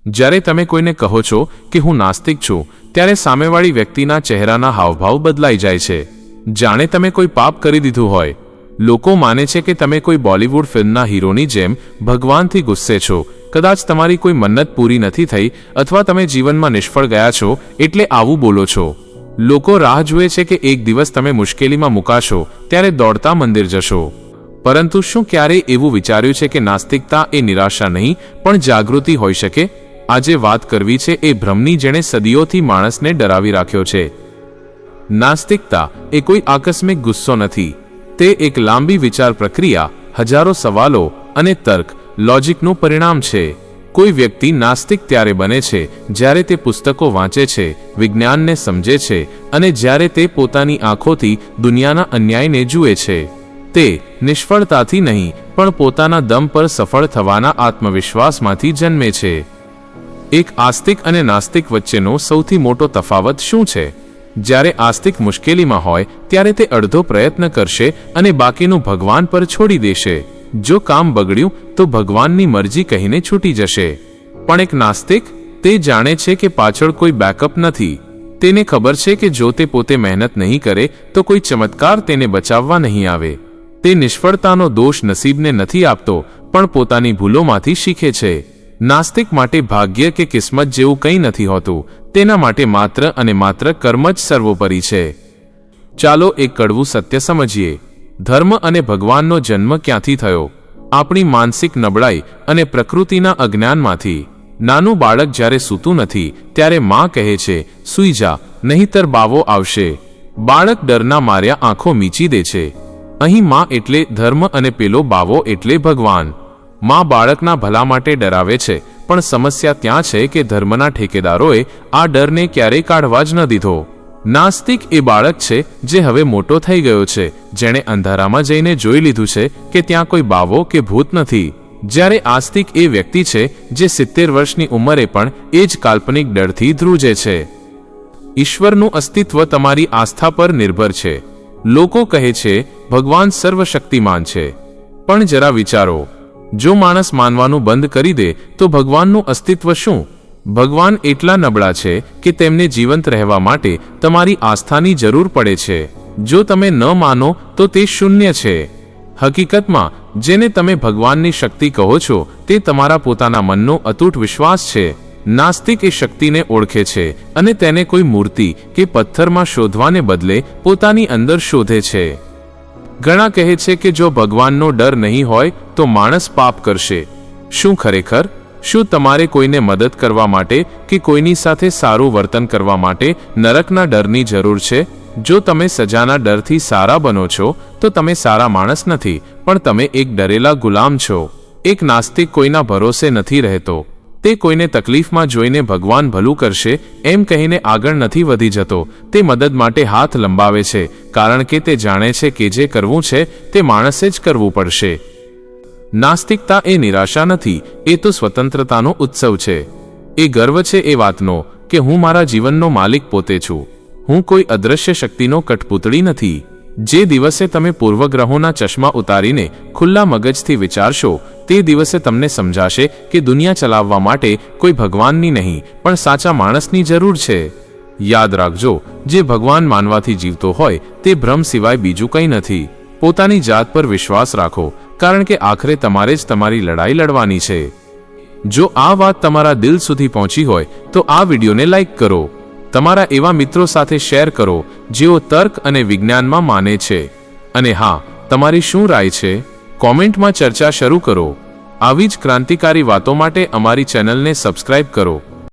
જ્યારે તમે કોઈને કહો છો કે હું નાસ્તિક છું, ત્યારે સામેવાળી વ્યક્તિના ચહેરાના હાવભાવ બદલાઈ જાય છે, જાણે તમે કોઈ પાપ કરી દીધું હોય. લોકો માને છે કે તમે કોઈ બોલિવૂડ ફિલ્મના હીરોની જેમ ભગવાનથી ગુસ્સે છો. કદાચ તમારી કોઈ મન્નત પૂરી નથી થઈ અથવા તમે જીવનમાં નિષ્ફળ ગયા છો એટલે આવું બોલો છો. લોકો રાહ જુએ છે કે એક દિવસ તમે મુશ્કેલીમાં મુકાશો ત્યારે દોડતા મંદિર જશો. પરંતુ શું ક્યારેય એવું વિચાર્યું છે કે નાસ્તિકતા એ નિરાશા નહીં પણ જાગૃતિ હોઈ શકે? આજે વાત કરવી છે એ ભ્રમની જેણે સદીઓથી માણસને ડરાવી રાખ્યો છે. નાસ્તિકતા એ કોઈ આકસ્મિક ગુસ્સો નથી. તે એક લાંબી વિચાર પ્રક્રિયા, હજારો સવાલો અને તર્ક લોજિકનું પરિણામ છે. કોઈ વ્યક્તિ નાસ્તિક ત્યારે બને છે જ્યારે તે પુસ્તકો વાંચે છે, વિજ્ઞાનને સમજે છે અને જ્યારે તે પોતાની આંખોથી દુનિયાના અન્યાયને જુએ છે. તે નિષ્ફળતાથી નહીં પણ પોતાના દમ પર સફળ થવાના આત્મવિશ્વાસમાંથી જન્મે છે. એક આસ્તિક અને નાસ્તિક વચ્ચેનો સૌથી મોટો તફાવત શું છે? જ્યારે આસ્તિક મુશ્કેલીમાં હોય ત્યારે તે અડધો પ્રયત્ન કરશે અને બાકીનું ભગવાન પર છોડી દેશે. જો કામ બગડ્યું તો ભગવાનની મરજી કહીને છૂટી જશે. પણ એક નાસ્તિક, તે જાણે છે કે પાછળ કોઈ બેકઅપ નથી. તેને ખબર છે કે જો તે પોતે મહેનત નહીં કરે તો કોઈ ચમત્કાર તેને બચાવવા નહીં આવે. તે નિષ્ફળતાનો દોષ નસીબને નથી આપતો પણ પોતાની ભૂલોમાંથી શીખે છે. નાસ્તિક માટે ભાગ્ય કે કિસ્મત જેવું કંઈ નથી હોતું. તેના માટે માત્ર અને માત્ર કર્મ જ સર્વોપરી છે. ચાલો એક કડવું સત્ય સમજીએ. ધર્મ અને ભગવાનનો જન્મ ક્યાંથી થયો? આપણી માનસિક નબળાઈ અને પ્રકૃતિના અજ્ઞાનમાંથી. નાનું બાળક જ્યારે સૂતું નથી ત્યારે માં કહે છે, સૂઈ જા, નહીંતર બાવો આવશે. બાળક ડરના માર્યા આંખો મીચી દે છે. અહીં માં એટલે ધર્મ અને પેલો બાવો એટલે ભગવાન. માં બાળકના ભલા માટે ડરાવે છે, પણ સમસ્યા ત્યાં છે કે ધર્મના ઠેકેદારોએ આ ડરને ક્યારેય કાઢવા જ ન દીધો. નાસ્તિક એ બાળક છે જે હવે મોટો થઈ ગયો છે, જેણે અંધારામાં જઈને જોઈ લીધું છે કે ત્યાં કોઈ બાવો કે ભૂત નથી. જ્યારે આસ્તિક એ વ્યક્તિ છે જે 70 વર્ષની ઉંમરે પણ એ જ કાલ્પનિક ડરથી ધ્રુજે છે. ઈશ્વરનું અસ્તિત્વ તમારી આસ્થા પર નિર્ભર છે. લોકો કહે છે ભગવાન સર્વશક્તિમાન છે, પણ જરા વિચારો, જો માણસ માનવાનું બંધ કરી દે તો ભગવાનનું અસ્તિત્વ શું? ભગવાન એટલા નબળા છે કે તેમને જીવંત રહેવા માટે તમારી આસ્થાની જરૂર પડે છે. જો તમે ન માનો તો તે શૂન્ય છે. હકીકતમાં જેને તમે ભગવાનની શક્તિ કહો છો તે તમારા પોતાના મનનો અતૂટ વિશ્વાસ છે. નાસ્તિક એ શક્તિને ઓળખે છે અને તેને કોઈ મૂર્તિ કે પથ્થરમાં શોધવાને બદલે પોતાની અંદર શોધે છે. ઘણા કહે છે કે જો ભગવાનનો ડર નહીં હોય તો માણસ પાપ કરશે. શું ખરેખર? શું તમારે કોઈને મદદ કરવા માટે કે કોઈની સાથે સારું વર્તન કરવા માટે નરકના ડરની જરૂર છે? જો તમે સજાના ડરથી સારા બનો છો તો તમે સારા માણસ નથી, પણ તમે એક ડરેલા ગુલામ છો. એક નાસ્તિક કોઈના ભરોસે નથી રહેતો. તે કોઈને તકલીફમાં જોઈને ભગવાન ભલું કરશે એમ કહીને આગળ નથી વધી જતો. તે મદદ માટે હાથ લંબાવે છે કારણ કે તે જાણે છે કે જે કરવું છે તે માણસે જ કરવું પડશે. નાસ્તિકતા એ નિરાશા નથી, એ તો સ્વતંત્રતાનો ઉત્સવ છે. એ ગર્વ છે એ વાતનો કે હું મારા જીવનનો માલિક પોતે છું. હું કોઈ અદ્રશ્ય શક્તિનો કઠપૂતળી નથી. જે દિવસે તમે પૂર્વગ્રહોના ચશ્મા ઉતારીને ખુલ્લા મગજથી વિચારશો તે દિવસે તમને સમજાશે કે દુનિયા ચલાવવા માટે કોઈ ભગવાનની નહીં પણ સાચા માણસની જરૂર છે. યાદ રાખજો, જે ભગવાન માનવાથી જીવતો હોય તે ભ્રમ સિવાય બીજું કંઈ નથી. પોતાની જાત પર વિશ્વાસ રાખો, કારણ કે આખરે તમારે જ તમારી લડાઈ લડવાની છે. જો આ વાત તમારા દિલ સુધી પહોંચી હોય તો આ વિડીયોને લાઈક કરો. તમારા એવા મિત્રો સાથે શેર કરો જેઓ તર્ક અને વિજ્ઞાનમાં માને છે. અને હા, તમારી શું રાય છે? કોમેન્ટમાં ચર્ચા શરૂ કરો. આવી જ ક્રાંતિકારી વાતો માટે અમારી ચેનલને સબસ્ક્રાઇબ કરો.